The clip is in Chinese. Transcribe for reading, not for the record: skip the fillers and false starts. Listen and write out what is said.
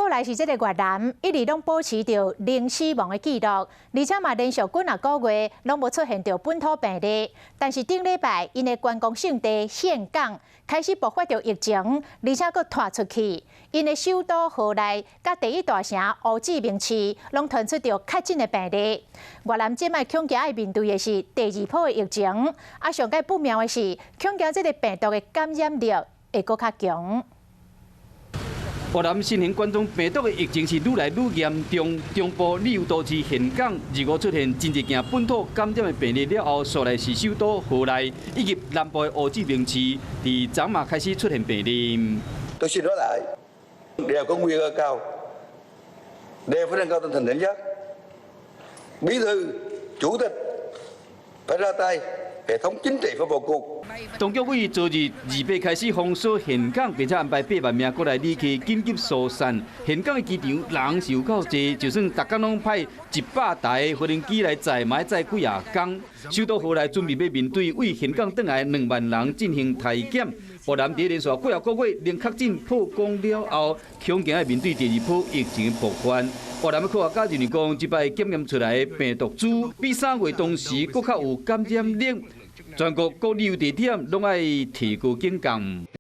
来是这个越南一直拢保持着零死亡的记录，而且嘛连续几啊个月拢无出现着本土病例。但是顶礼拜因的观光胜地岘港开始爆发着疫情，而且佫拖出去，因的首都河内甲第一大城胡志明市拢传出着确诊的病例。越南即摆恐惊要面对的是第二波的疫情，上界不妙的是，恐惊这个病毒的感染力会佫较强。 越南新型冠状病毒的疫情是愈来愈严重，中部旅游都市岘港2号出现真一件本土感染的病例了后，所来是首都河内以及南部的胡志明市，伫昨嘛开始出现病例。tôi xin nói lại, đều có nguy cơ cao, đều phải nâng cao tinh thần cảnh giác. Bí thư, chủ tịch phải ra tay, hệ thống chính trị phải vào cuộc. 当局为昨日28开始封锁岘港，并且安排8万名过来离去紧急疏散。岘港的机场人是有够多，就算逐天拢派100台无人机来载，嘛要载几啊天。首都河内准备要面对为岘港转来2万人进行体检。越南在连续几啊个月零确诊破功了后，恐惊要面对第2波疫情的爆发。越南的科学家认为讲，这摆检验出来的病毒株比3月同时更较有感染力。全国各旅游地点拢要提高警觉。